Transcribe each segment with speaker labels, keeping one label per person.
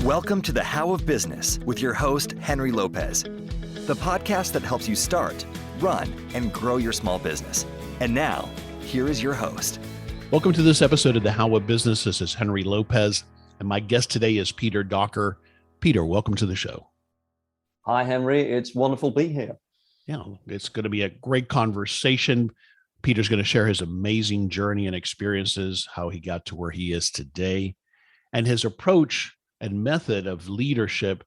Speaker 1: Welcome to The How of Business with your host, Henry Lopez, the podcast that helps you start, run, and grow your small business. And now, here is your host.
Speaker 2: Welcome to this episode of The How of Business. This is Henry Lopez, and my guest today is Peter Docker. Peter, welcome to the show.
Speaker 3: Hi, Henry. It's wonderful to be here.
Speaker 2: Yeah, it's going to be a great conversation. Peter's going to share his amazing journey and experiences, how he got to where he is today, and his approach and method of leadership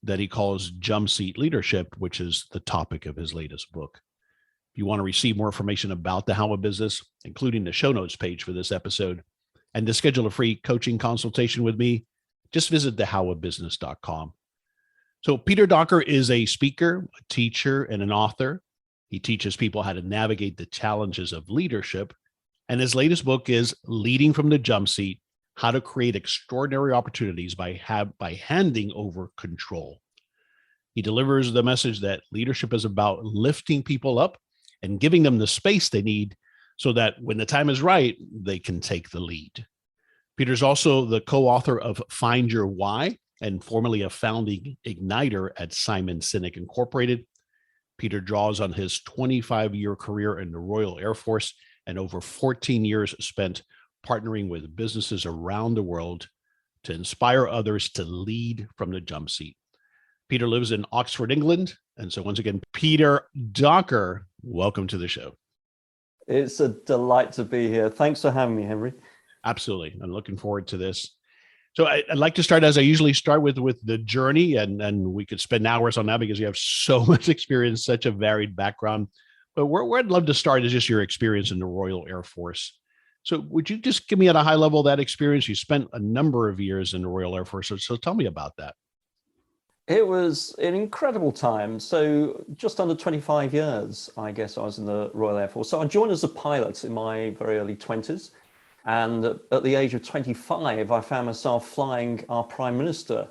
Speaker 2: that he calls Jumpseat Leadership, which is the topic of his latest book. If you want to receive more information about the How of Business, including the show notes page for this episode, and to schedule a free coaching consultation with me, just visit thehowofbusiness.com. So Peter Docker is a speaker, a teacher, and an author. He teaches people how to navigate the challenges of leadership. And his latest book is Leading from the Jumpseat: How to Create Extraordinary Opportunities by Handing Over Control. He delivers the message that leadership is about lifting people up and giving them the space they need so that when the time is right, they can take the lead. Peter's also the co-author of Find Your Why and formerly a founding igniter at Simon Sinek Incorporated. Peter draws on his 25-year career in the Royal Air Force and over 14 years spent partnering with businesses around the world to inspire others to lead from the jump seat. Peter lives in Oxford, England. And so once again, Peter Docker, welcome to the show.
Speaker 3: It's a delight to be here. Thanks for having me, Henry.
Speaker 2: Absolutely. I'm looking forward to this. So I'd like to start, as I usually start, with the journey, and we could spend hours on that because you have so much experience, such a varied background. But where I'd love to start is just your experience in the Royal Air Force. So would you just give me at a high level that experience? You spent a number of years in the Royal Air Force. So tell me about that.
Speaker 3: It was an incredible time. So just under 25 years, I guess I was in the Royal Air Force. So I joined as a pilot in my very early 20s. And at the age of 25, I found myself flying our Prime Minister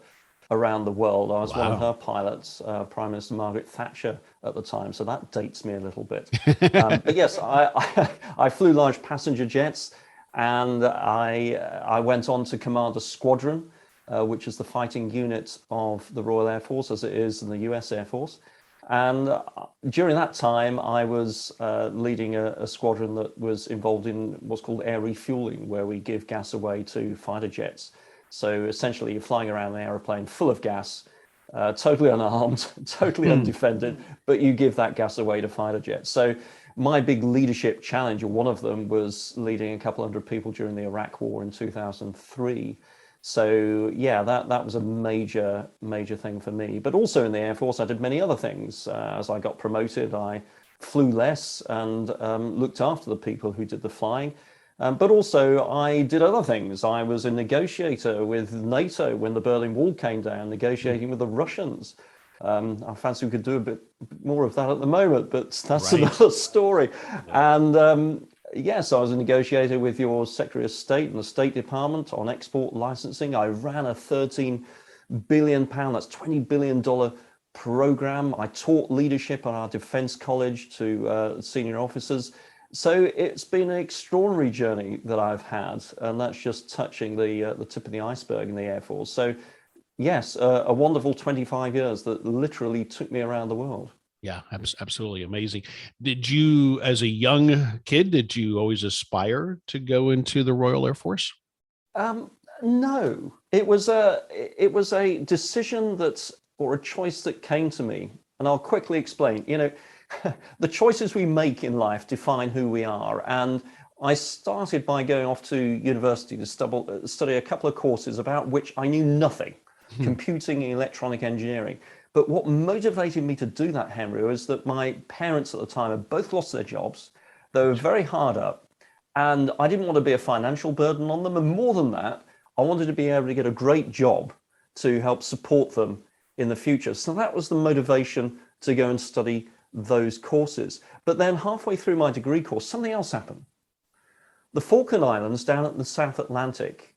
Speaker 3: around the world. I was one of her pilots, Prime Minister Margaret Thatcher at the time. So that dates me a little bit. But yes, I flew large passenger jets, and I went on to command a squadron, which is the fighting unit of the Royal Air Force, as it is in the US Air Force. And during that time, I was leading a squadron that was involved in what's called air refueling, where we give gas away to fighter jets. So essentially, you're flying around an aeroplane full of gas, totally unarmed, totally undefended, but you give that gas away to fighter jets. So my big leadership challenge, or one of them, was leading a couple hundred people during the Iraq War in 2003. So yeah, that was a major thing for me. But also in the Air Force, I did many other things. As I got promoted, I flew less and looked after the people who did the flying. But also I did other things. I was a negotiator with NATO when the Berlin Wall came down, negotiating with the Russians. I fancy we could do a bit more of that at the moment, but that's another story. Yeah. And yes, I was a negotiator with your Secretary of State and the State Department on export licensing. I ran a £13 billion, that's $20 billion program. I taught leadership at our Defense College to senior officers. So it's been an extraordinary journey that I've had, and that's just touching the tip of the iceberg in the Air Force. So yes, a wonderful 25 years that literally took me around the world.
Speaker 2: Yeah, absolutely amazing. Did you, as a young kid, did you always aspire to go into the Royal Air Force?
Speaker 3: No, it was a decision or a choice that came to me, and I'll quickly explain. You know, the choices we make in life define who we are, and I started by going off to university to study a couple of courses about which I knew nothing, computing and electronic engineering. But what motivated me to do that, Henry, was that my parents at the time had both lost their jobs. They were very hard up, and I didn't want to be a financial burden on them. And more than that, I wanted to be able to get a great job to help support them in the future. So that was the motivation to go and study those courses. But then halfway through my degree course, something else happened. The Falkland Islands down at the South Atlantic,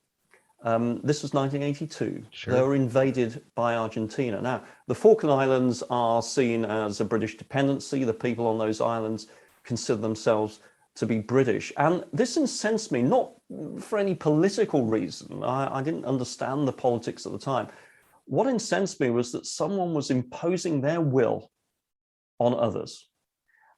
Speaker 3: this was 1982. Sure. They were invaded by Argentina. Now, the Falkland Islands are seen as a British dependency. The people on those islands consider themselves to be British. And this incensed me, not for any political reason. I didn't understand the politics at the time. what incensed me was that someone was imposing their will on others.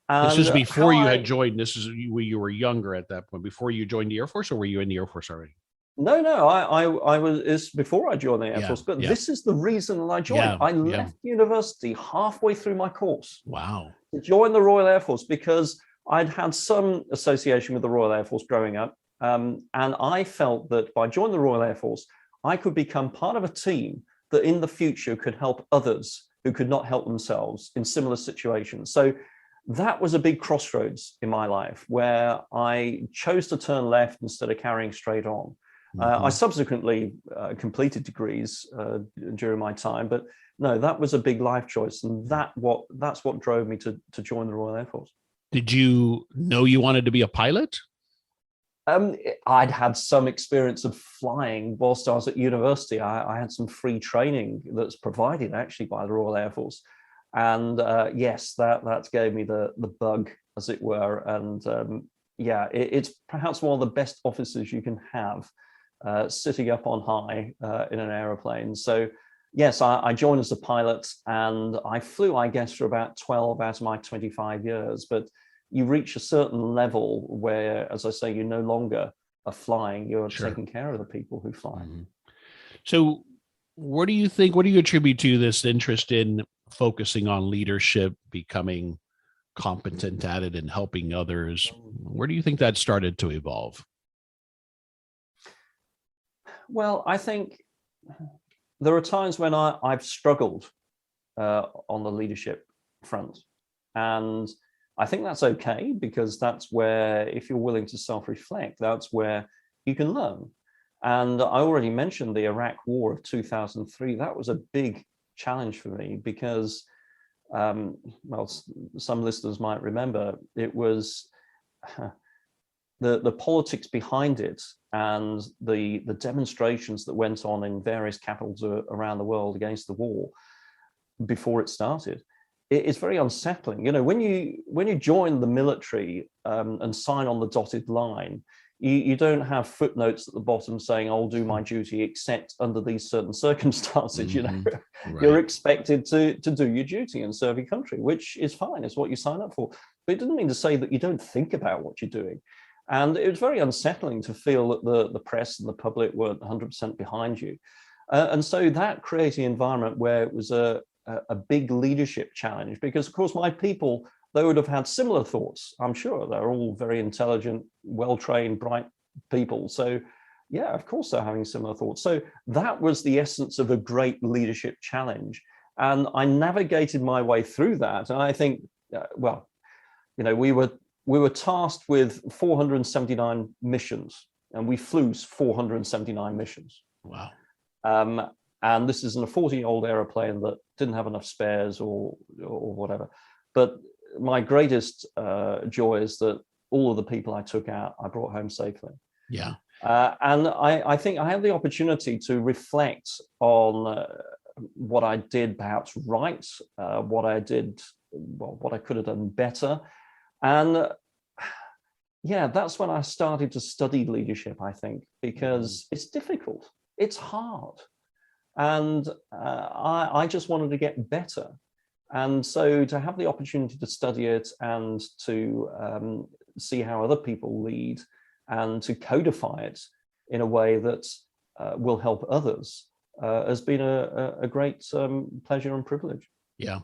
Speaker 2: This
Speaker 3: And
Speaker 2: is before you had joined. This is when you were younger at that point, before you joined the Air Force, or were you in the Air Force already?
Speaker 3: No, I was, it's before I joined the Air Force, but this is the reason that I joined. I left university halfway through my course.
Speaker 2: Wow.
Speaker 3: To join the Royal Air Force because I'd had some association with the Royal Air Force growing up. And I felt that by joining the Royal Air Force, I could become part of a team that in the future could help others who could not help themselves in similar situations. So that was a big crossroads in my life where I chose to turn left instead of carrying straight on. I subsequently completed degrees during my time, but no, that was a big life choice, and that's what drove me to join the Royal Air Force.
Speaker 2: Did you know you wanted to be a pilot?
Speaker 3: I'd had some experience of flying whilst I was at university. I had some free training that's provided actually by the Royal Air Force. And yes, that gave me the bug, as it were. And it's perhaps one of the best officers you can have, sitting up on high in an aeroplane. So yes, I joined as a pilot, and I flew, I guess, for about 12 out of my 25 years. But you reach a certain level where, as I say, you no longer are flying, you're taking care of the people who fly.
Speaker 2: So what do you attribute to this interest in focusing on leadership, becoming competent at it, and helping others? Where do you think that started to evolve?
Speaker 3: Well, I think there are times when I've struggled on the leadership front. And I think that's okay, because that's where, if you're willing to self-reflect, that's where you can learn. And I already mentioned the Iraq War of 2003. That was a big challenge for me because, some listeners might remember, it was the politics behind it and the demonstrations that went on in various capitals around the world against the war before it started. It's very unsettling. You know, when you join the military and sign on the dotted line, you don't have footnotes at the bottom saying, I'll do my duty except under these certain circumstances. You know, you're expected to do your duty and serve your country, which is fine. It's what you sign up for. But it doesn't mean to say that you don't think about what you're doing. And it was very unsettling to feel that the press and the public weren't 100% behind you. And so that created an environment where it was a big leadership challenge, because of course my people, they would have had similar thoughts. I'm sure they're all very intelligent, well-trained, bright people. So yeah, of course they're having similar thoughts. So that was the essence of a great leadership challenge. And I navigated my way through that. And I think, we were tasked with 479 missions, and we flew 479 missions.
Speaker 2: Wow.
Speaker 3: And this is in a 40-year-old aeroplane that didn't have enough spares or whatever. But my greatest joy is that all of the people I took out, I brought home safely.
Speaker 2: Yeah.
Speaker 3: And I think I had the opportunity to reflect on what I did perhaps right, what I could have done better. And yeah, that's when I started to study leadership, I think, because it's difficult, it's hard. And I just wanted to get better. And so to have the opportunity to study it and to see how other people lead and to codify it in a way that will help others has been a great pleasure and privilege.
Speaker 2: Yeah.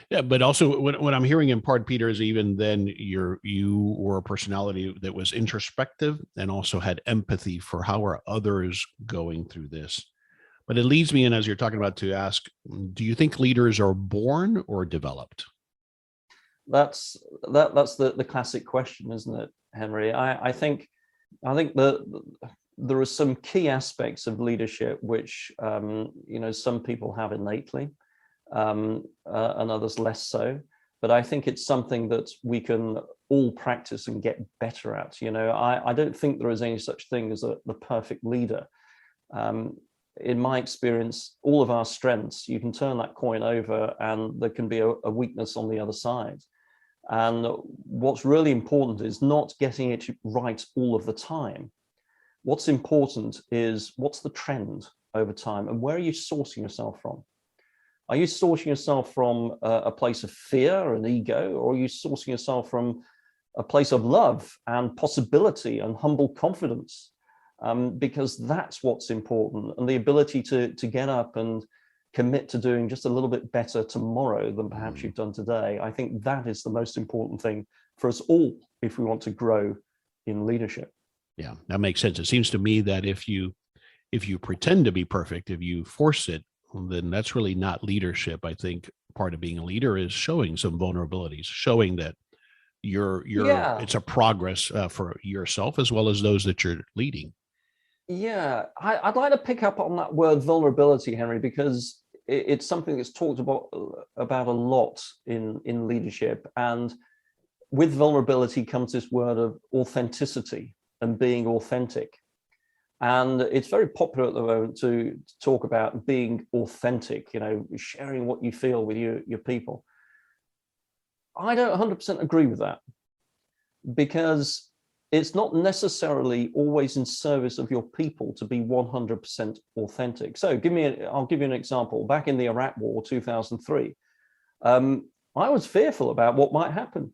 Speaker 2: But also what I'm hearing in part, Peter, is even then you were a personality that was introspective and also had empathy for how are others going through this. But it leads me in, as you're talking about, to ask, do you think leaders are born or developed?
Speaker 3: That's the classic question, isn't it, Henry? I think that there are some key aspects of leadership which some people have innately, and others less so. But I think it's something that we can all practice and get better at. I don't think there is any such thing as the perfect leader. In my experience, all of our strengths, you can turn that coin over and there can be a weakness on the other side. And what's really important is not getting it right all of the time. What's important is, what's the trend? over time? And where are you sourcing yourself from? Are you sourcing yourself from a place of fear and ego, or are you sourcing yourself from a place of love and possibility and humble confidence? Because that's what's important, and the ability to get up and commit to doing just a little bit better tomorrow than perhaps you've done today. I think that is the most important thing for us all if we want to grow in leadership.
Speaker 2: Yeah, that makes sense. It seems to me that if you pretend to be perfect, if you force it, then that's really not leadership. I think part of being a leader is showing some vulnerabilities, showing that it's a progress for yourself as well as those that you're leading.
Speaker 3: Yeah, I'd like to pick up on that word vulnerability, Henry, because it's something that's talked about a lot in leadership. And with vulnerability comes this word of authenticity and being authentic. And it's very popular at the moment to talk about being authentic, sharing what you feel with your people. I don't 100% agree with that, because it's not necessarily always in service of your people to be 100% authentic. So I'll give you an example. Back in the Iraq War, 2003, I was fearful about what might happen.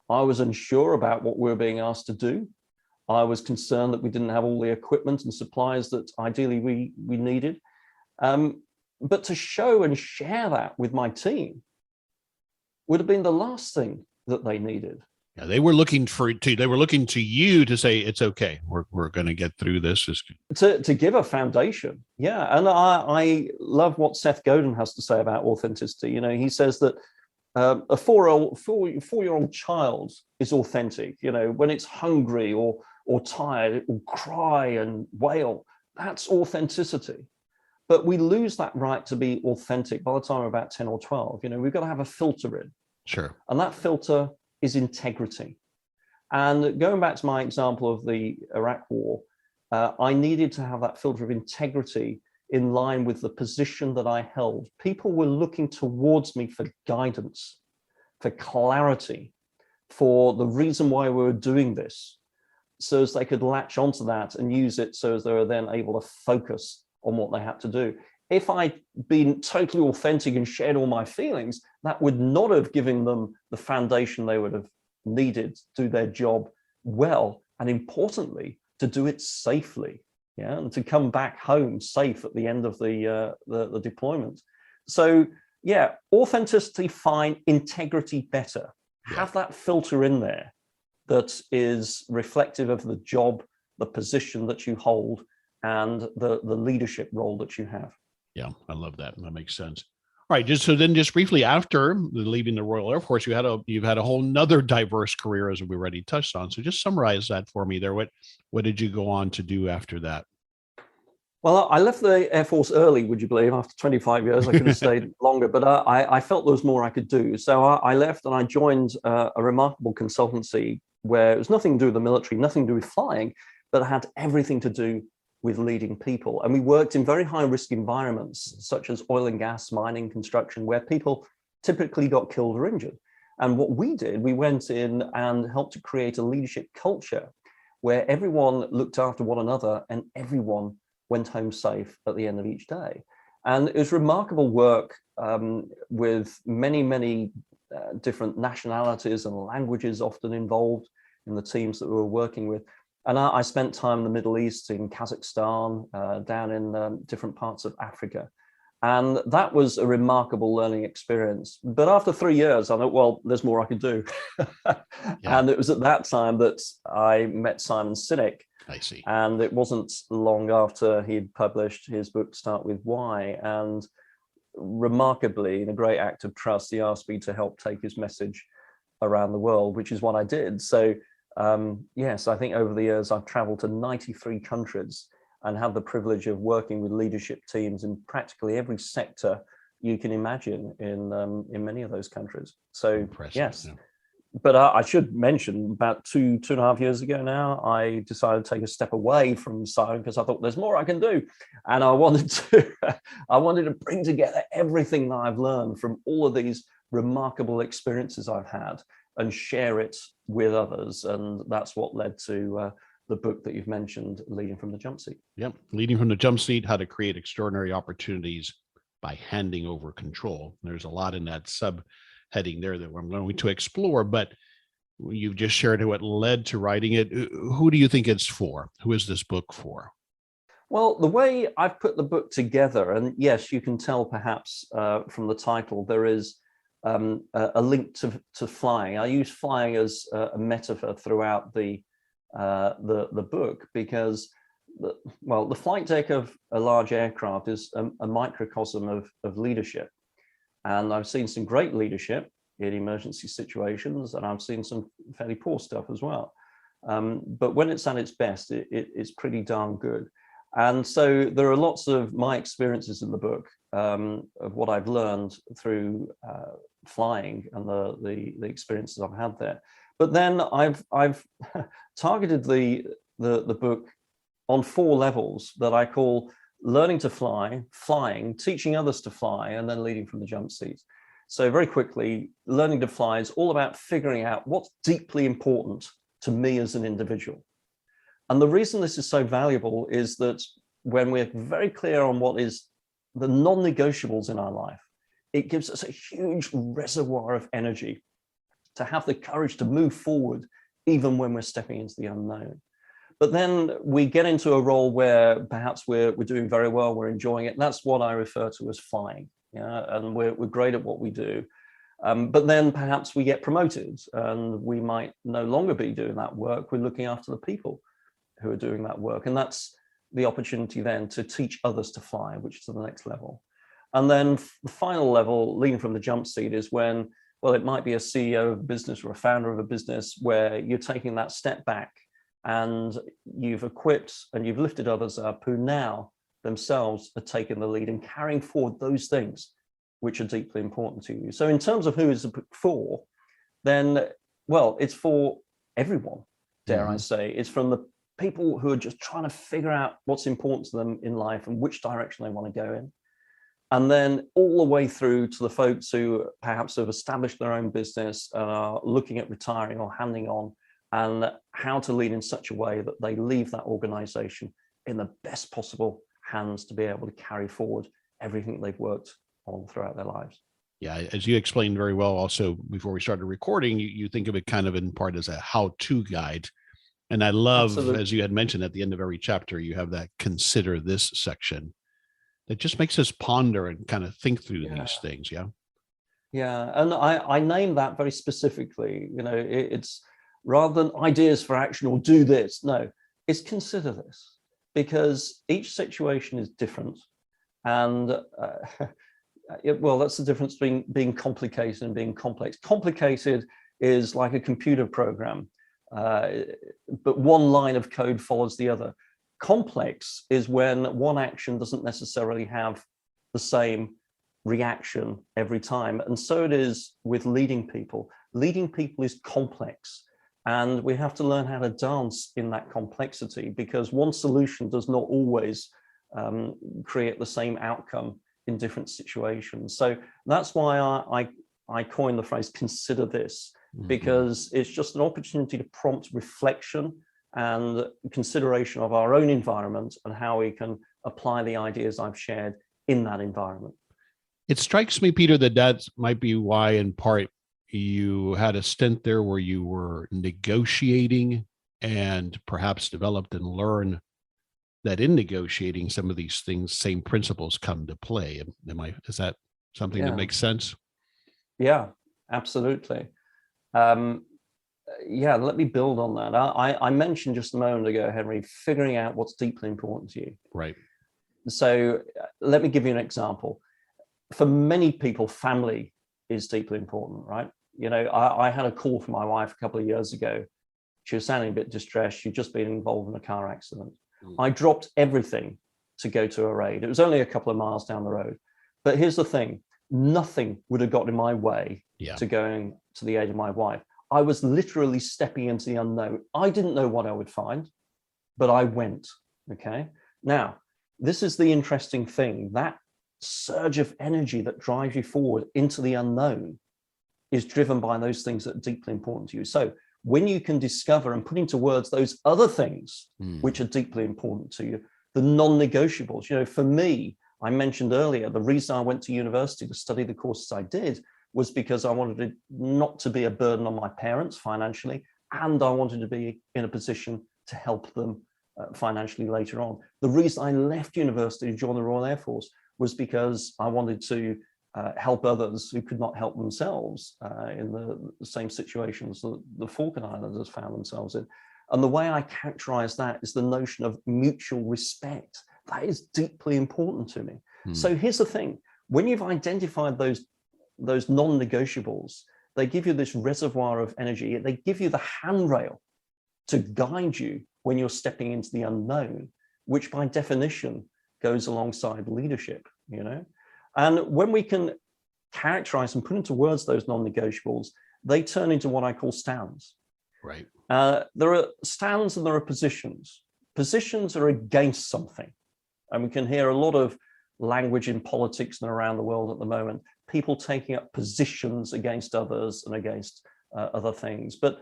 Speaker 3: I was unsure about what we were being asked to do. I was concerned that we didn't have all the equipment and supplies that ideally we needed. But to show and share that with my team would have been the last thing that they needed.
Speaker 2: Yeah, they were looking to you to say, it's okay, we're going to get through this.
Speaker 3: To give a foundation. Yeah. And I love what Seth Godin has to say about authenticity. He says that a four-year-old child is authentic. When it's hungry or tired, it will cry and wail. That's authenticity. But we lose that right to be authentic by the time we're about 10 or 12. We've got to have a filter in.
Speaker 2: Sure.
Speaker 3: And that filter is integrity. And going back to my example of the Iraq War, I needed to have that filter of integrity in line with the position that I held. People were looking towards me for guidance, for clarity, for the reason why we were doing this, so as they could latch onto that and use it so as they were then able to focus on what they had to do. If I'd been totally authentic and shared all my feelings, that would not have given them the foundation they would have needed to do their job well, and importantly, to do it safely, and to come back home safe at the end of the deployment. So, authenticity fine, integrity better. Have that filter in there that is reflective of the job, the position that you hold, and the leadership role that you have.
Speaker 2: Yeah, I love that. That makes sense. All right, just briefly, after leaving the Royal Air Force, you've had a whole nother diverse career, as we already touched on. So just summarize that for me there. What did you go on to do after that?
Speaker 3: Well, I left the Air Force early, would you believe? After 25 years, I could have stayed longer, but I felt there was more I could do. So I left and I joined a remarkable consultancy where it was nothing to do with the military, nothing to do with flying, but it had everything to do with leading people. And we worked in very high risk environments, such as oil and gas, mining, construction, where people typically got killed or injured. And what we did, we went in and helped to create a leadership culture where everyone looked after one another and everyone went home safe at the end of each day. And it was remarkable work with many different nationalities and languages often involved in the teams that we were working with. And I spent time in the Middle East, in Kazakhstan, down in different parts of Africa. And that was a remarkable learning experience. But after 3 years, I thought, well, there's more I could do. And it was at that time that I met Simon Sinek.
Speaker 2: I see.
Speaker 3: And it wasn't long after he'd published his book, Start With Why. And remarkably, in a great act of trust, he asked me to help take his message around the world, which is what I did. So yes, I think over the years, I've traveled to 93 countries and had the privilege of working with leadership teams in practically every sector you can imagine in many of those countries. So
Speaker 2: impressive,
Speaker 3: yes,
Speaker 2: yeah.
Speaker 3: But I should mention about two and a half years ago now, I decided to take a step away from Simon because I thought there's more I can do. And I wanted to bring together everything that I've learned from all of these remarkable experiences I've had and share it with others. And that's what led to the book that you've mentioned, Leading from the Jumpseat.
Speaker 2: Yep. Leading from the Jumpseat, how to create extraordinary opportunities by handing over control. There's a lot in that subheading there that I'm going to explore, but you've just shared what led to writing it. Who do you think it's for? Who is this book for?
Speaker 3: Well, the way I've put the book together, and yes, you can tell perhaps from the title, there is a link to flying. I use flying as a metaphor throughout the book because, the flight deck of a large aircraft is a microcosm of leadership. And I've seen some great leadership in emergency situations, and I've seen some fairly poor stuff as well. But when it's at its best, it's pretty darn good. And so there are lots of my experiences in the book of what I've learned through flying and the experiences I've had there. But then I've targeted the book on 4 levels that I call learning to fly, flying, teaching others to fly, and then leading from the jump seat. So very quickly, learning to fly is all about figuring out what's deeply important to me as an individual. And the reason this is so valuable is that when we're very clear on what is the non-negotiables in our life, it gives us a huge reservoir of energy to have the courage to move forward, even when we're stepping into the unknown. But then we get into a role where perhaps we're doing very well, we're enjoying it. And that's what I refer to as flying. And we're great at what we do. But then perhaps we get promoted and we might no longer be doing that work. We're looking after the people who are doing that work. And that's the opportunity then to teach others to fly, which is the next level. And then the final level, leading from the jump seat, is when, it might be a CEO of a business or a founder of a business where you're taking that step back and you've equipped and you've lifted others up who now themselves are taking the lead and carrying forward those things which are deeply important to you. So in terms of who is the book for, then, it's for everyone, dare I say. It's from the people who are just trying to figure out what's important to them in life and which direction they want to go in. And then all the way through to the folks who perhaps have established their own business and are looking at retiring or handing on, and how to lead in such a way that they leave that organization in the best possible hands to be able to carry forward everything they've worked on throughout their lives.
Speaker 2: Yeah, as you explained very well also before we started recording, you think of it kind of in part as a how-to guide. And I love, Absolutely. As you had mentioned at the end of every chapter, you have that consider this section that just makes us ponder and kind of think through these things. Yeah. Yeah.
Speaker 3: And I name that very specifically. It's rather than ideas for action or do this. No, it's consider this, because each situation is different. And that's the difference between being complicated and being complex. Complicated is like a computer program, but one line of code follows the other. Complex is when one action doesn't necessarily have the same reaction every time. And so it is with leading people. Leading people is complex, and we have to learn how to dance in that complexity, because one solution does not always create the same outcome in different situations. So that's why I coined the phrase consider this, because it's just an opportunity to prompt reflection and consideration of our own environment and how we can apply the ideas I've shared in that environment.
Speaker 2: It strikes me, Peter, that might be why in part you had a stint there where you were negotiating and perhaps developed and learned that in negotiating some of these things, same principles come to play. Is that something that makes sense?
Speaker 3: Yeah, absolutely. Let me build on that. I mentioned just a moment ago, Henry, figuring out what's deeply important to you.
Speaker 2: Right.
Speaker 3: So let me give you an example. For many people, family is deeply important, right? I had a call from my wife a couple of years ago. She was sounding a bit distressed. She'd just been involved in a car accident. I dropped everything to go to her aid. It was only a couple of miles down the road. But here's the thing. Nothing would have got in my way to going to the aid of my wife. I was literally stepping into the unknown. I didn't know what I would find, but I went, okay? Now, this is the interesting thing. That surge of energy that drives you forward into the unknown is driven by those things that are deeply important to you. So when you can discover and put into words those other things which are deeply important to you, the non-negotiables. You know, for me, I mentioned earlier, the reason I went to university to study the courses I did was because I wanted it not to be a burden on my parents financially, and I wanted to be in a position to help them financially later on. The reason I left university to join the Royal Air Force was because I wanted to help others who could not help themselves in the same situations that the Falkland Islanders found themselves in. And the way I characterize that is the notion of mutual respect. That is deeply important to me. So here's the thing. When you've identified those non-negotiables, they give you this reservoir of energy. They give you the handrail to guide you when you're stepping into the unknown, which by definition goes alongside leadership, you know? And when we can characterize and put into words those non-negotiables, they turn into what I call stands.
Speaker 2: Right.
Speaker 3: There are stands and there are positions. Positions are against something. And we can hear a lot of language in politics and around the world at the moment, people taking up positions against others and against other things. But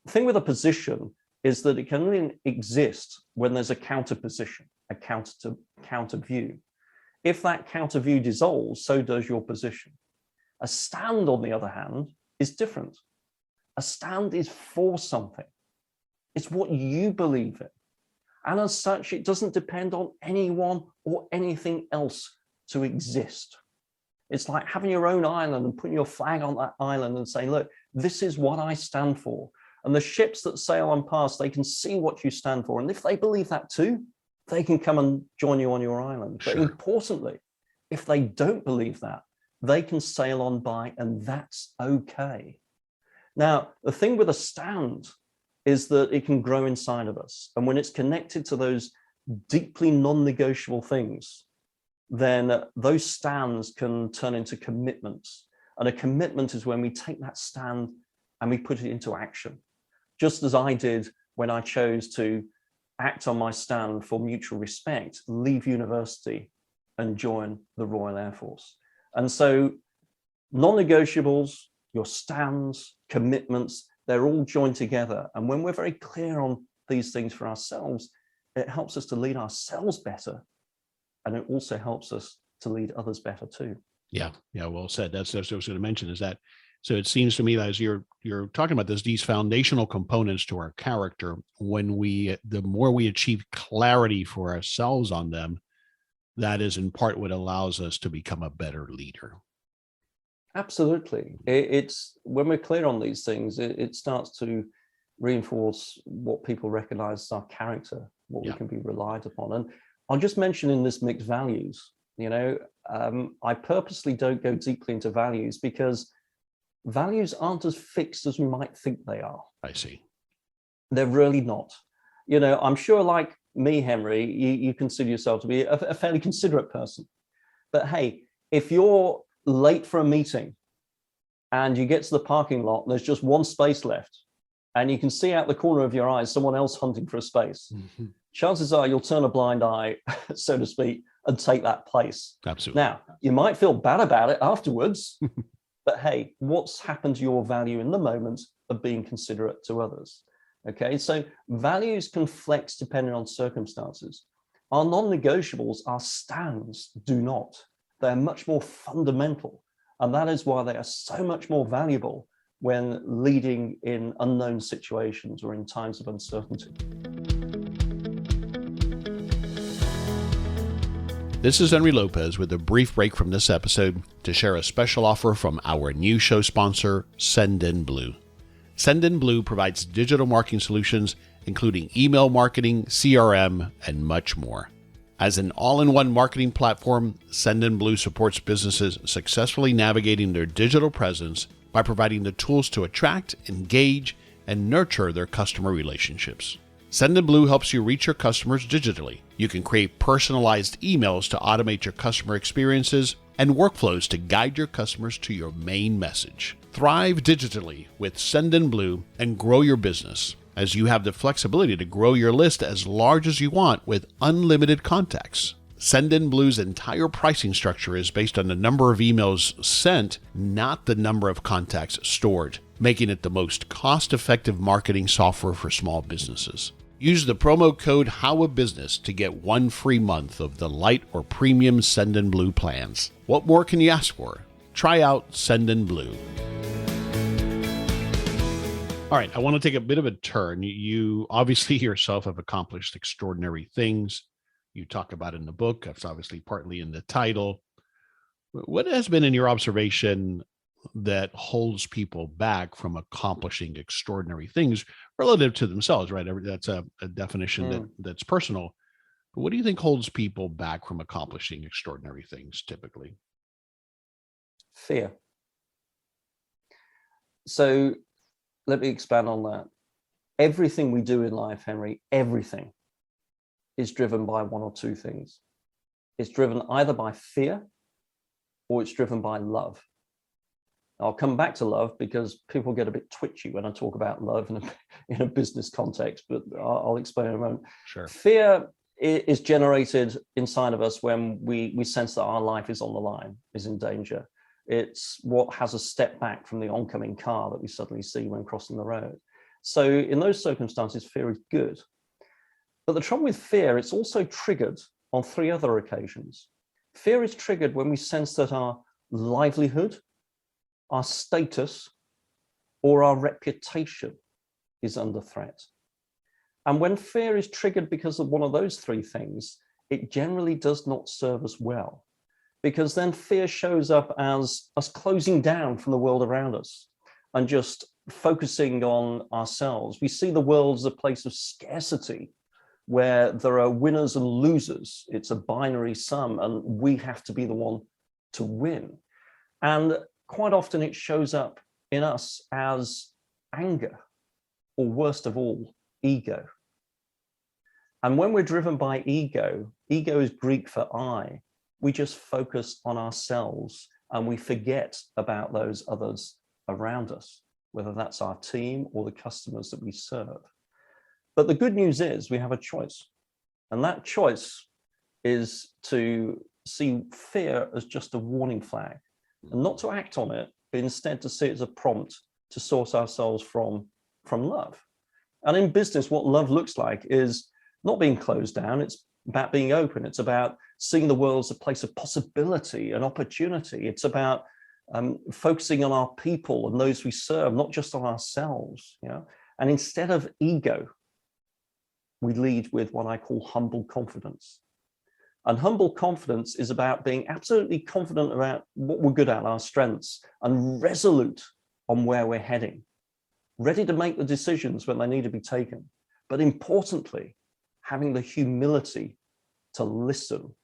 Speaker 3: the thing with a position is that it can only exist when there's a counter position, a counter view. If that counter view dissolves, so does your position. A stand, on the other hand, is different. A stand is for something. It's what you believe in. And as such, it doesn't depend on anyone or anything else to exist. It's like having your own island and putting your flag on that island and saying, look, this is what I stand for. And the ships that sail on past, they can see what you stand for. And if they believe that too, they can come and join you on your island. But importantly, if they don't believe that, they can sail on by, and that's okay. Now, the thing with a stand is that it can grow inside of us. And when it's connected to those deeply non-negotiable things, then those stands can turn into commitments. And a commitment is when we take that stand and we put it into action. Just as I did when I chose to act on my stand for mutual respect, leave university and join the Royal Air Force. And so non-negotiables, your stands, commitments, they're all joined together. And when we're very clear on these things for ourselves, it helps us to lead ourselves better. And it also helps us to lead others better too. Yeah,
Speaker 2: well said. That's what I was going to mention is that. So it seems to me that as you're talking about this, these foundational components to our character, the more we achieve clarity for ourselves on them, that is in part what allows us to become a better leader.
Speaker 3: Absolutely. It's when we're clear on these things, it starts to reinforce what people recognize as our character, what we can be relied upon. And I'll just mention in this mixed values, you know, I purposely don't go deeply into values because values aren't as fixed as we might think they are.
Speaker 2: I see.
Speaker 3: They're really not. You know, I'm sure like me, Henry, you consider yourself to be a fairly considerate person. But hey, if you're late for a meeting and you get to the parking lot and there's just one space left and you can see out the corner of your eyes someone else hunting for a space, chances are you'll turn a blind eye, so to speak, and take that place.
Speaker 2: Absolutely.
Speaker 3: Now, you might feel bad about it afterwards, but hey, what's happened to your value in the moment of being considerate to others? Okay, so values can flex depending on circumstances. Our non-negotiables, our stands, do not. They're much more fundamental. And that is why they are so much more valuable when leading in unknown situations or in times of uncertainty.
Speaker 2: This is Henry Lopez with a brief break from this episode to share a special offer from our new show sponsor, Sendinblue. Sendinblue provides digital marketing solutions, including email marketing, CRM, and much more. As an all-in-one marketing platform, Sendinblue supports businesses successfully navigating their digital presence by providing the tools to attract, engage, and nurture their customer relationships. Sendinblue helps you reach your customers digitally. You can create personalized emails to automate your customer experiences and workflows to guide your customers to your main message. Thrive digitally with Sendinblue and grow your business, as you have the flexibility to grow your list as large as you want with unlimited contacts. Sendinblue's entire pricing structure is based on the number of emails sent, not the number of contacts stored. making it the most cost-effective marketing software for small businesses. Use the promo code HOWABUSINESS to get 1 free month of the light or premium Send Blue plans. What more can you ask for? Try out Send Blue. All right, I want to take a bit of a turn. You obviously yourself have accomplished extraordinary things. You talk about it in the book. That's obviously partly in the title. What has been, in your observation, that holds people back from accomplishing extraordinary things relative to themselves, right? That's a definition that's personal. But what do you think holds people back from accomplishing extraordinary things typically?
Speaker 3: Fear. So let me expand on that. Everything we do in life, Henry, everything is driven by one or two things. It's driven either by fear or it's driven by love. I'll come back to love because people get a bit twitchy when I talk about love in a business context, but I'll explain in a moment.
Speaker 2: Sure.
Speaker 3: Fear is generated inside of us when we sense that our life is on the line, is in danger. It's what has us step back from the oncoming car that we suddenly see when crossing the road. So in those circumstances, fear is good. But the trouble with fear, it's also triggered on 3 other occasions. Fear is triggered when we sense that our livelihood, our status, or our reputation is under threat. And when fear is triggered because of one of those 3 things, it generally does not serve us well, because then fear shows up as us closing down from the world around us and just focusing on ourselves. We see the world as a place of scarcity where there are winners and losers. It's a binary sum, and we have to be the one to win. And quite often it shows up in us as anger, or worst of all, ego. And when we're driven by ego, ego is Greek for I, we just focus on ourselves and we forget about those others around us, whether that's our team or the customers that we serve. But the good news is we have a choice. And that choice is to see fear as just a warning flag and not to act on it, but instead to see it as a prompt to source ourselves from love. And in business, what love looks like is not being closed down. It's about being open. It's about seeing the world as a place of possibility and opportunity. It's about focusing on our people and those we serve, not just on ourselves. And instead of ego, we lead with what I call humble confidence. And humble confidence is about being absolutely confident about what we're good at, our strengths, and resolute on where we're heading, ready to make the decisions when they need to be taken. But importantly, having the humility to listen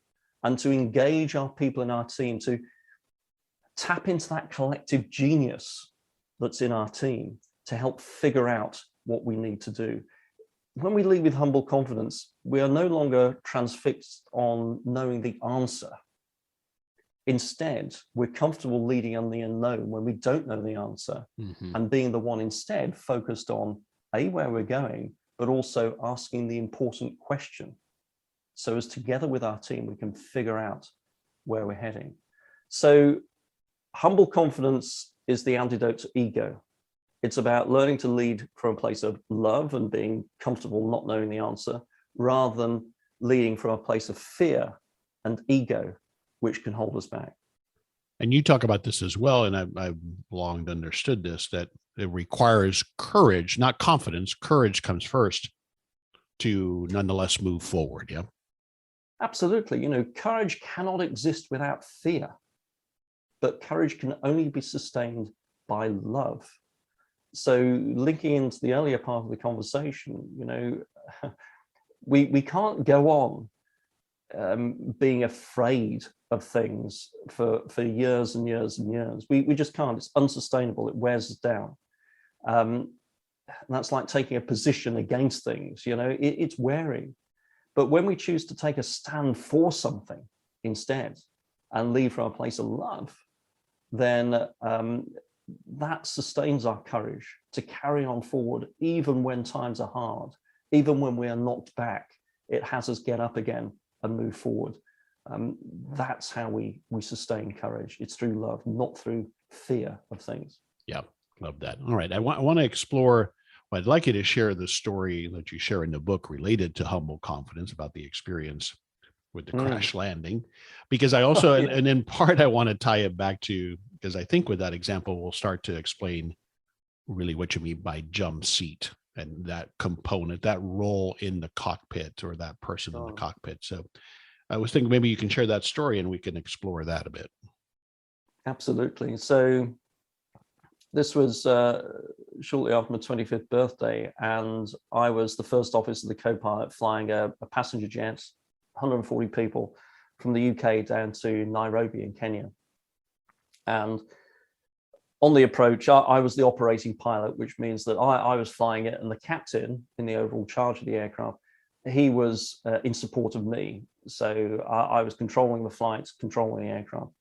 Speaker 3: and to engage our people in our team, to tap into that collective genius that's in our team to help figure out what we need to do. When we lead with humble confidence, we are no longer transfixed on knowing the answer. Instead, we're comfortable leading on the unknown when we don't know the answer, and being the one instead focused on where we're going, but also asking the important question. So as together with our team, we can figure out where we're heading. So humble confidence is the antidote to ego. It's about learning to lead from a place of love and being comfortable not knowing the answer, rather than leading from a place of fear and ego, which can hold us back.
Speaker 2: And you talk about this as well, and I've long understood this, that it requires courage, not confidence. Courage comes first to nonetheless move forward, yeah?
Speaker 3: Absolutely. Courage cannot exist without fear, but courage can only be sustained by love. So linking into the earlier part of the conversation, we can't go on being afraid of things for years and years and years. We just can't. It's unsustainable. It wears us down. That's like taking a position against things. It's wearing. But when we choose to take a stand for something instead and lead from a place of love, then that sustains our courage to carry on forward, even when times are hard, even when we are knocked back. It has us get up again and move forward. That's how we sustain courage. It's through love, not through fear of things.
Speaker 2: Yeah. Love that. All right. I want to explore, well, I'd like you to share the story that you share in the book related to humble confidence about the experience with the crash landing, because I also, and in part, I want to tie it back to, because I think with that example, we'll start to explain really what you mean by jump seat and that component, that role in the cockpit, or that person in the cockpit. So I was thinking maybe you can share that story and we can explore that a bit.
Speaker 3: Absolutely. So this was shortly after my 25th birthday, and I was the first officer, the co-pilot, flying a passenger jet, 140 people from the UK down to Nairobi in Kenya. And on the approach, I was the operating pilot, which means that I was flying it, and the captain in the overall charge of the aircraft, he was in support of me. So I was controlling the flights, controlling the aircraft.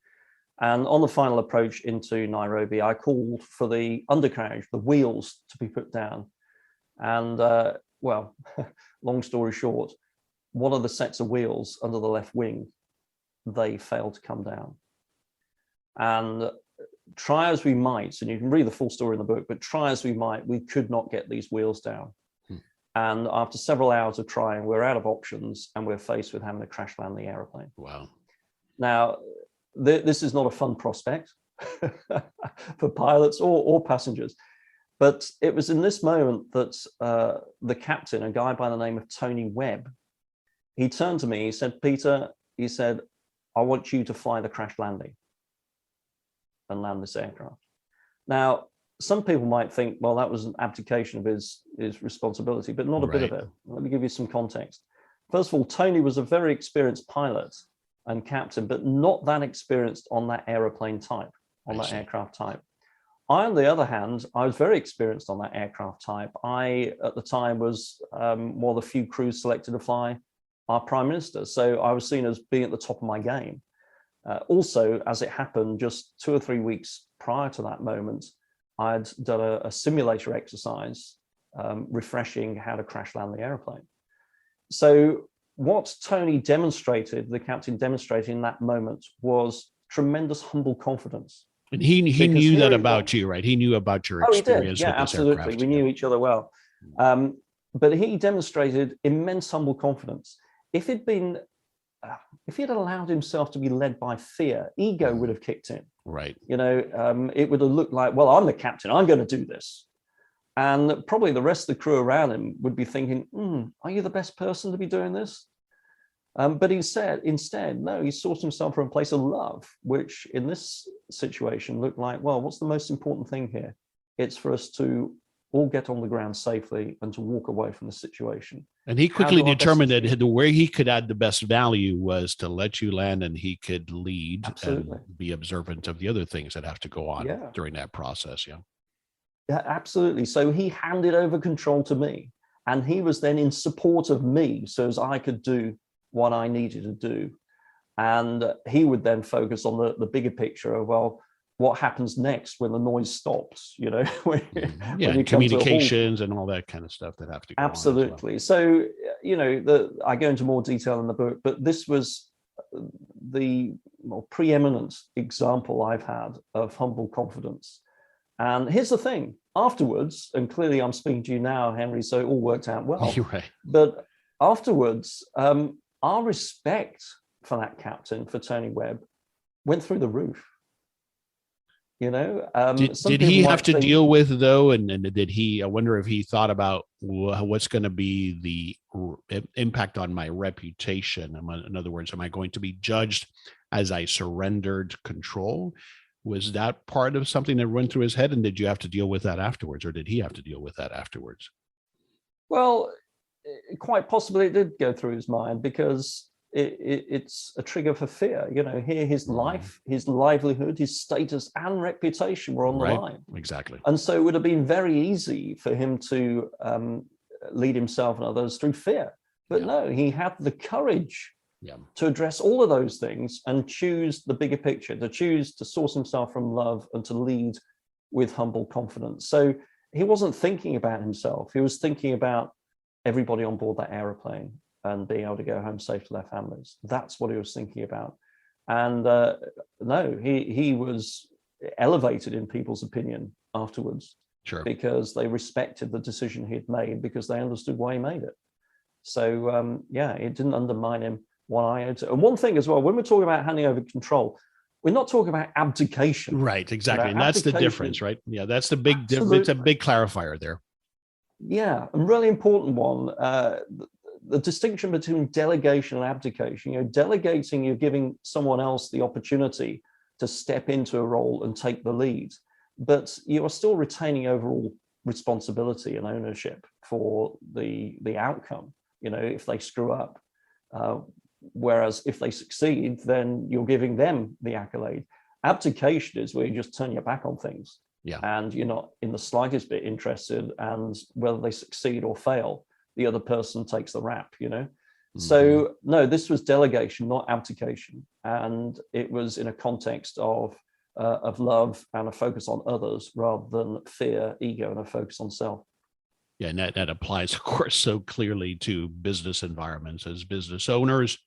Speaker 3: And on the final approach into Nairobi, I called for the undercarriage, the wheels, to be put down. And well, long story short, one of the sets of wheels under the left wing, they failed to come down. And try as we might, and you can read the full story in the book, but try as we might, we could not get these wheels down. And after several hours of trying, we're out of options, and we're faced with having to crash land the aeroplane. Wow. Now, this is not a fun prospect for pilots or passengers, but it was in this moment that the captain, a guy by the name of Tony Webb, he turned to me, he said, "Peter," he said, "I want you to fly the crash landing and land this aircraft." Now, some people might think, well, that was an abdication of his responsibility, but not a bit of it. Let me give you some context. First of all, Tony was a very experienced pilot and captain, but not that experienced on that aeroplane type, on that aircraft type. I, on the other hand, I was very experienced on that aircraft type. I, at the time, was one of the few crews selected to fly our Prime Minister. So I was seen as being at the top of my game. Also, as it happened, just 2 or 3 weeks prior to that moment, I'd done a simulator exercise refreshing how to crash land the airplane. So what Tony demonstrated, the captain demonstrated in that moment, was tremendous humble confidence.
Speaker 2: And he knew that about you, right? He knew about your experience.
Speaker 3: He did. Yeah, absolutely. We knew each other well. But he demonstrated immense humble confidence. If he'd allowed himself to be led by fear, ego would have kicked in.
Speaker 2: Right.
Speaker 3: You know, it would have looked like, well, I'm the captain, I'm going to do this. And probably the rest of the crew around him would be thinking, are you the best person to be doing this? But he said, instead, no, he sought himself from a place of love, which in this situation looked like, well, what's the most important thing here? It's for us to all get on the ground safely and to walk away from the situation.
Speaker 2: And he quickly determined that where he could add the best value was to let you land, and he could lead and be observant of the other things that have to go on during that process. Yeah,
Speaker 3: absolutely. So he handed over control to me, and he was then in support of me so as I could do what I needed to do. And he would then focus on the bigger picture of, well, what happens next when the noise stops, you know? when you
Speaker 2: communications and all that kind of stuff that have to go
Speaker 3: Absolutely. On as well. So, you know, I go into more detail in the book, but this was the more preeminent example I've had of humble confidence. And here's the thing, afterwards, and clearly I'm speaking to you now, Henry, so it all worked out well.
Speaker 2: You're right.
Speaker 3: But afterwards, our respect for that captain, for Tony Webb, went through the roof. You know,
Speaker 2: did he have to deal with, though, and did he, I wonder if he thought about what's going to be the impact on my reputation? In other words, am I going to be judged as I surrendered control? Was that part of something that went through his head, and did you have to deal with that afterwards, or did he have to deal with that afterwards?
Speaker 3: Well, quite possibly it did go through his mind, because it's a trigger for fear. You know, here his life, his livelihood, his status and reputation were on the line.
Speaker 2: Exactly.
Speaker 3: And so it would have been very easy for him to lead himself and others through fear. But no, he had the courage to address all of those things and choose the bigger picture, to choose to source himself from love and to lead with humble confidence. So he wasn't thinking about himself. He was thinking about everybody on board that aeroplane and being able to go home safe to their families. That's what he was thinking about. And no, he was elevated in people's opinion afterwards.
Speaker 2: Sure.
Speaker 3: Because they respected the decision he had made, because they understood why he made it. So it didn't undermine him one iota. And one thing as well, when we're talking about handing over control, we're not talking about abdication.
Speaker 2: Right, exactly.
Speaker 3: You know,
Speaker 2: and that's the difference, right? Yeah, that's the big difference. It's a big clarifier there.
Speaker 3: Yeah, a really important one. The distinction between delegation and abdication. You know, delegating, you're giving someone else the opportunity to step into a role and take the lead, but you are still retaining overall responsibility and ownership for the outcome, you know, if they screw up. Whereas if they succeed, then you're giving them the accolade. Abdication is where you just turn your back on things.
Speaker 2: Yeah.
Speaker 3: And you're not in the slightest bit interested, and whether they succeed or fail, the other person takes the rap, you know. Mm-hmm. So no, this was delegation, not abdication. And it was in a context of love and a focus on others rather than fear, ego, and a focus on self.
Speaker 2: Yeah, and that applies, of course, so clearly to business environments. As business owners,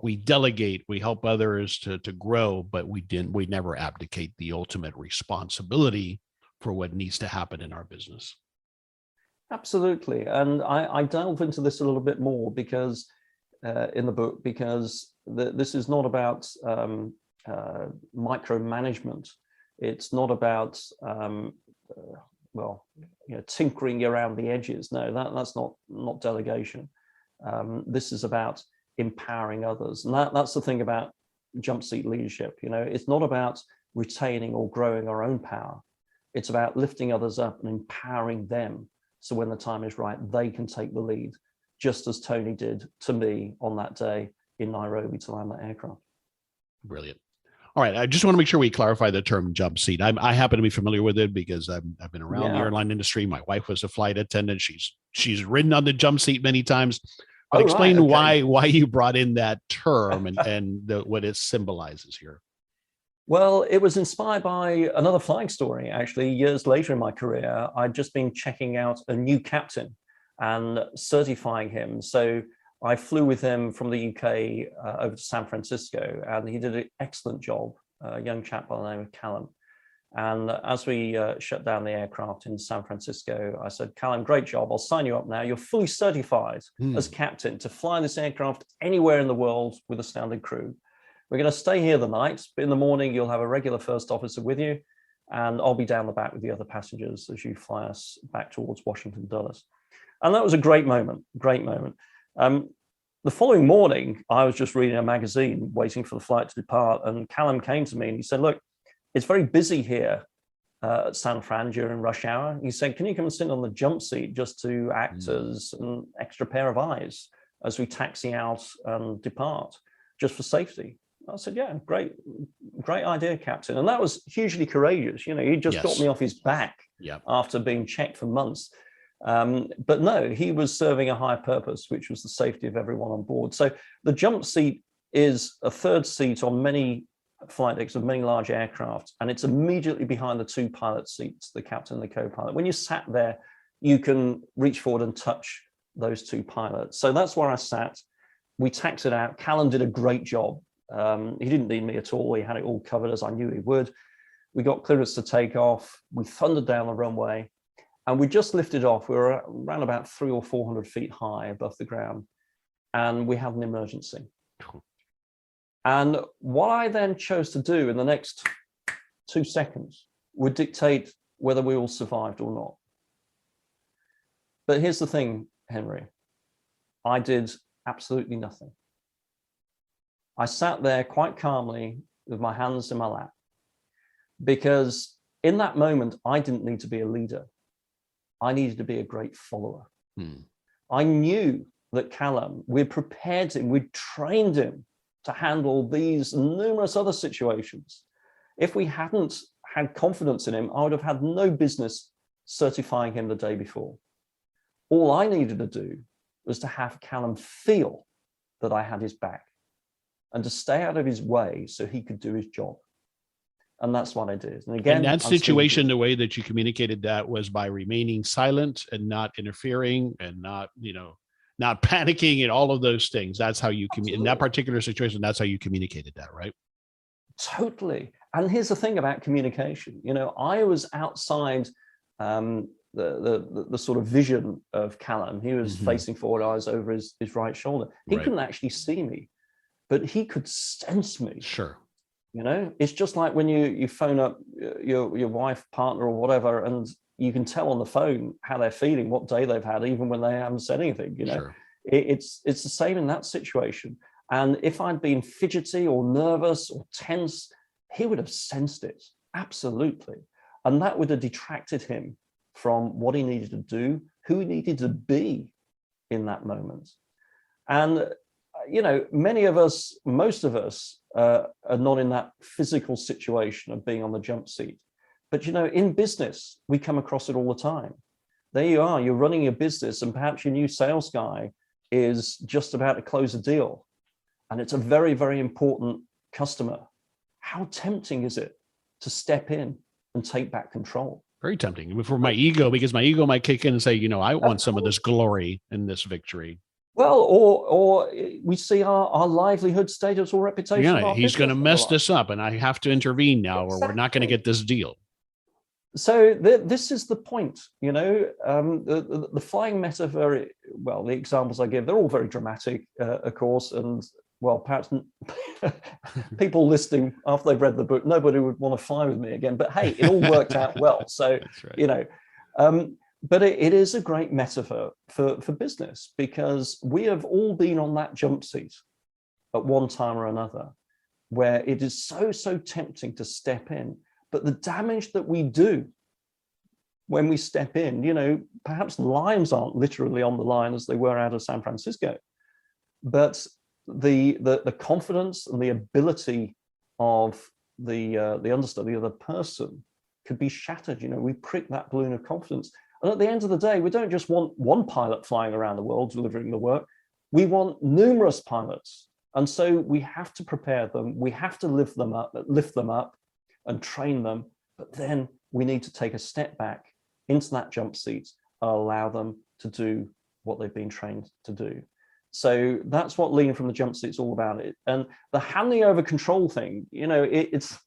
Speaker 2: we delegate, we help others to grow, but we never abdicate the ultimate responsibility for what needs to happen in our business.
Speaker 3: Absolutely. And I delve into this a little bit more because in the book, because this is not about micromanagement. It's not about tinkering around the edges. No, that's not delegation. This is about empowering others, and that's the thing about Jumpseat Leadership. You know, it's not about retaining or growing our own power. It's about lifting others up and empowering them, so when the time is right, they can take the lead, just as Tony did to me on that day in Nairobi to land that aircraft. Brilliant.
Speaker 2: All right. I just want to make sure we clarify the term jump seat. I happen to be familiar with it because I've been around the airline industry. My wife was a flight attendant. She's ridden on the jump seat many times. But explain why you brought in that term and what it symbolizes here.
Speaker 3: Well, it was inspired by another flying story. Actually, years later in my career, I'd just been checking out a new captain and certifying him. So I flew with him from the UK over to San Francisco, and he did an excellent job, a young chap by the name of Callum. And as we shut down the aircraft in San Francisco, I said, Callum, great job. I'll sign you up now. You're fully certified as captain to fly this aircraft anywhere in the world with a standard crew. We're going to stay here the night, but in the morning, you'll have a regular first officer with you, and I'll be down the back with the other passengers as you fly us back towards Washington, Dulles. And that was a great moment, great moment. The following morning, I was just reading a magazine, waiting for the flight to depart, and Callum came to me and he said, look, it's very busy here at San Fran during rush hour. He said, can you come and sit on the jump seat just to act as an extra pair of eyes as we taxi out and depart, just for safety? I said, yeah, great idea, Captain. And that was hugely courageous. You know, he just got me off his back after being checked for months. But no, he was serving a higher purpose, which was the safety of everyone on board. So the jump seat is a third seat on many flight decks of many large aircraft, and it's immediately behind the two pilot seats, the captain and the co-pilot. When you sat there, you can reach forward and touch those two pilots. So that's where I sat. We taxied out. Callum did a great job. He didn't need me at all. He had it all covered, as I knew he would. We got clearance to take off. We thundered down the runway, and we just lifted off. We were around about 300 or 400 feet high above the ground, and we had an emergency. And what I then chose to do in the next 2 seconds would dictate whether we all survived or not. But here's the thing, Henry. I did absolutely nothing. I sat there quite calmly with my hands in my lap, because in that moment, I didn't need to be a leader. I needed to be a great follower. I knew that Callum, we'd prepared him, we'd trained him to handle these numerous other situations. If we hadn't had confidence in him, I would have had no business certifying him the day before. All I needed to do was to have Callum feel that I had his back and to stay out of his way so he could do his job. And that's what I did. And again,
Speaker 2: in that situation, the way that you communicated that was by remaining silent and not interfering and not panicking and all of those things. That's how you in that particular situation, that's how you communicated that, right?
Speaker 3: Totally. And here's the thing about communication. I was outside the sort of vision of Callum. He was facing forward, I was over his right shoulder. He couldn't actually see me, but he could sense me.
Speaker 2: Sure.
Speaker 3: It's just like when you phone up your wife, partner, or whatever, and you can tell on the phone how they're feeling, what day they've had, even when they haven't said anything.
Speaker 2: Sure.
Speaker 3: It's the same in that situation. And if I'd been fidgety or nervous or tense, he would have sensed it, absolutely. And that would have detracted him from what he needed to do, who he needed to be in that moment. And, many of us, most of us are not in that physical situation of being on the jump seat. But, in business, we come across it all the time. There you are, you're running your business, and perhaps your new sales guy is just about to close a deal. And it's a very, very important customer. How tempting is it to step in and take back control?
Speaker 2: Very tempting for my ego, because my ego might kick in and say, I want some of this glory and this victory.
Speaker 3: Well, or we see our livelihood, status, or reputation.
Speaker 2: Yeah, he's going to mess this up, and I have to intervene now, or we're not going to get this deal.
Speaker 3: So this is the point, the flying metaphor. Well, the examples I give, they're all very dramatic, of course, and well, perhaps people listening after they've read the book, nobody would want to fly with me again. But hey, it all worked out well. So right. But it is a great metaphor for business, because we have all been on that jump seat at one time or another, where it is so tempting to step in. But the damage that we do when we step in, perhaps lives aren't literally on the line as they were out of San Francisco, but the confidence and the ability of the understudy, the other person, could be shattered. We prick that balloon of confidence. And at the end of the day, we don't just want one pilot flying around the world delivering the work. We want numerous pilots. And so we have to prepare them. We have to lift them up and train them. But then we need to take a step back into that jump seat and allow them to do what they've been trained to do. So that's what leading from the jump seat is all about. It and the handing over control thing, this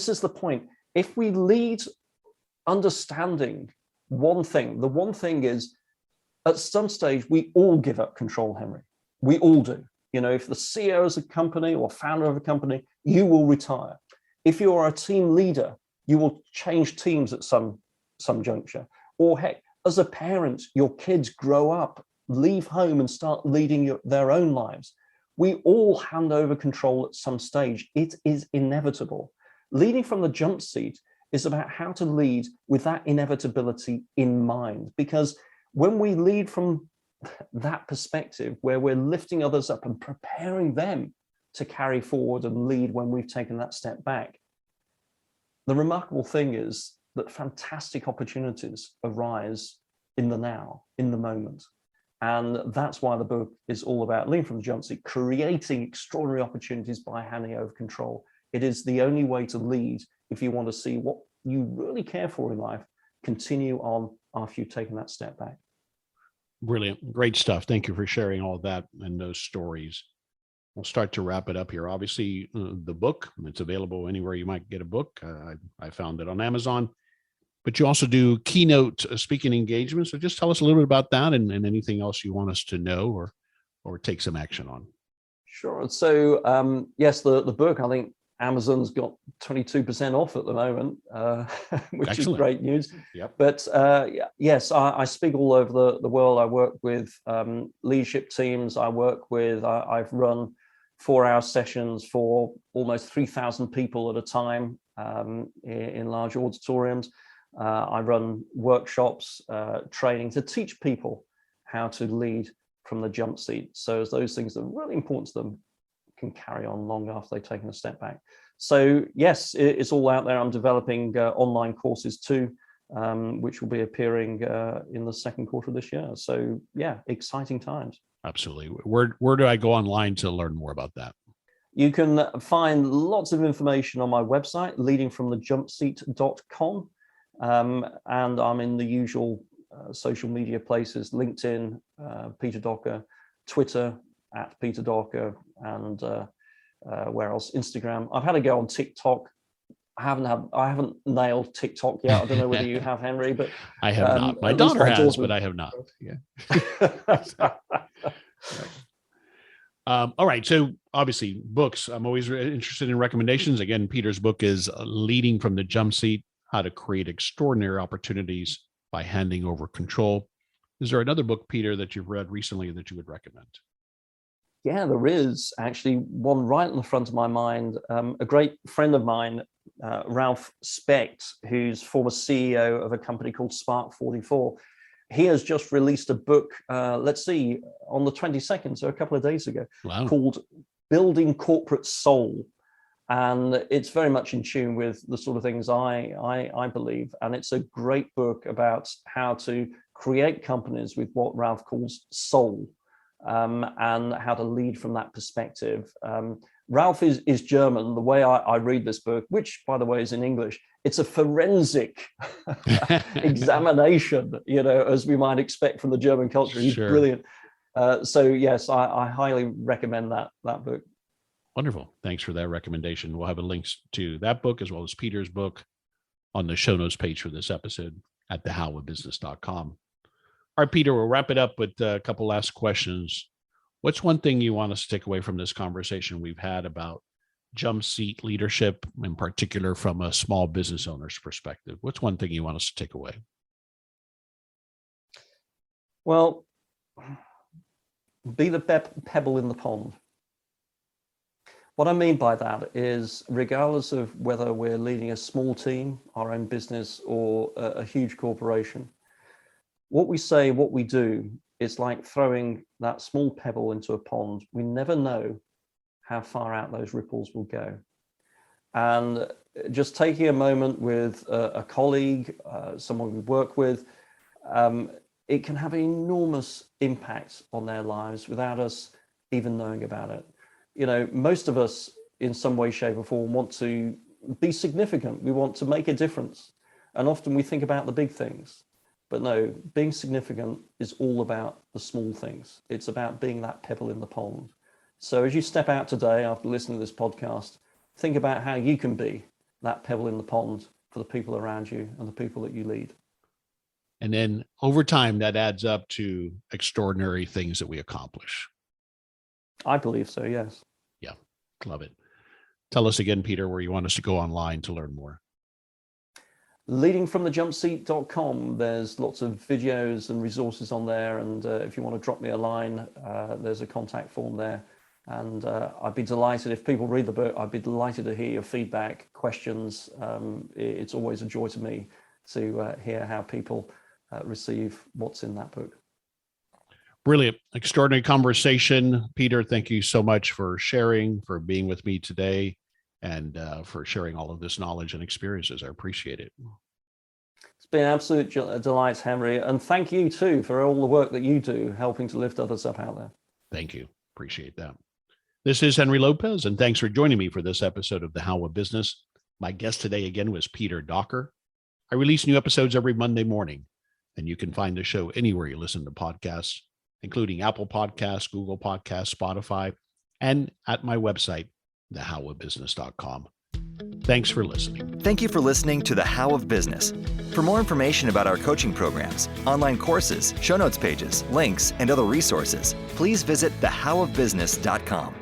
Speaker 3: is the point. If we lead understanding one thing, the one thing is, at some stage we all give up control, Henry. We all do. If the CEO of a company or founder of a company, you will retire. If you are a team leader, you will change teams at some juncture. Or heck, as a parent, your kids grow up, leave home and start leading their own lives. We all hand over control at some stage. It is inevitable. Leading from the jump seat is about how to lead with that inevitability in mind. Because when we lead from that perspective, where we're lifting others up and preparing them to carry forward and lead when we've taken that step back, the remarkable thing is that fantastic opportunities arise in the now, in the moment. And that's why the book is all about leading from the jump seat, creating extraordinary opportunities by handing over control. It is the only way to lead if you want to see what you really care for in life continue on after you've taken that step back.
Speaker 2: Brilliant. Great stuff. Thank you for sharing all that and those stories. We'll start to wrap it up here. Obviously, the book, it's available anywhere you might get a book. I found it on Amazon. But you also do keynote speaking engagements. So just tell us a little bit about that and anything else you want us to know or take some action on.
Speaker 3: Sure. So yes, the book, I think Amazon's got 22% off at the moment, which Excellent. Is great news.
Speaker 2: Yep.
Speaker 3: But yes, I speak all over the world. I work with leadership teams. I've run 4-hour sessions for almost 3,000 people at a time in large auditoriums. I run workshops, training to teach people how to lead from the jump seat. So as those things that are really important to them can carry on long after they've taken a step back. So yes, it's all out there. I'm developing online courses too, which will be appearing in the second quarter of this year. So yeah, exciting times.
Speaker 2: Absolutely. Where do I go online to learn more about that?
Speaker 3: You can find lots of information on my website, leadingfromthejumpseat.com. And I'm in the usual social media places, LinkedIn, Peter Docker, Twitter @Peter Docker, and Where else? Instagram. I've had a go on TikTok. I haven't nailed TikTok yet. I don't know whether you have, Henry, but
Speaker 2: I have not. My daughter has, but I have not. Yeah. All right. So obviously books, I'm always interested in recommendations. Again, Peter's book is Leading from the Jumpseat, How to Create Extraordinary Opportunities by Handing Over Control. Is there another book, Peter, that you've read recently that you would recommend?
Speaker 3: Yeah, there is actually one right in the front of my mind. A great friend of mine, Ralph Specht, who's former CEO of a company called Spark 44. He has just released a book, on the 22nd, so a couple of days ago, called Building Corporate Soul. And it's very much in tune with the sort of things I believe. And it's a great book about how to create companies with what Ralph calls soul, and how to lead from that perspective. Ralph is German. The way I read this book, which, by the way, is in English, it's a forensic examination, as we might expect from the German culture. He's brilliant. So yes, I highly recommend that book.
Speaker 2: Wonderful. Thanks for that recommendation. We'll have links to that book as well as Peter's book on the show notes page for this episode at thehowofbusiness.com. All right, Peter, we'll wrap it up with a couple last questions. What's one thing you want us to take away from this conversation we've had about Jumpseat leadership, in particular from a small business owner's perspective? What's one thing you want us to take away?
Speaker 3: Well, be the pebble in the pond. What I mean by that is, regardless of whether we're leading a small team, our own business, or a huge corporation, what we say, what we do, is like throwing that small pebble into a pond. We never know how far out those ripples will go. And just taking a moment with a colleague, someone we work with, it can have an enormous impact on their lives without us even knowing about it. Most of us in some way, shape or form want to be significant. We want to make a difference. And often we think about the big things. But no, being significant is all about the small things. It's about being that pebble in the pond. So as you step out today after listening to this podcast, think about how you can be that pebble in the pond for the people around you and the people that you lead.
Speaker 2: And then over time, that adds up to extraordinary things that we accomplish.
Speaker 3: I believe so, yes.
Speaker 2: Yeah, love it. Tell us again, Peter, where you want us to go online to learn more.
Speaker 3: Leadingfromthejumpseat.com. There's lots of videos and resources on there. And if you want to drop me a line, there's a contact form there. And I'd be delighted, if people read the book, I'd be delighted to hear your feedback, questions. It's always a joy to me to hear how people receive what's in that book.
Speaker 2: Brilliant. Extraordinary conversation. Peter, thank you so much for sharing, for being with me today, and for sharing all of this knowledge and experiences. I appreciate it.
Speaker 3: It's been an absolute delight, Henry. And thank you too for all the work that you do, helping to lift others up out there.
Speaker 2: Thank you. Appreciate that. This is Henry Lopez, and thanks for joining me for this episode of The How of Business. My guest today again was Peter Docker. I release new episodes every Monday morning, and you can find the show anywhere you listen to podcasts, including Apple Podcasts, Google Podcasts, Spotify, and at my website, thehowofbusiness.com. Thanks for listening.
Speaker 1: Thank you for listening to The How of Business. For more information about our coaching programs, online courses, show notes pages, links, and other resources, please visit thehowofbusiness.com.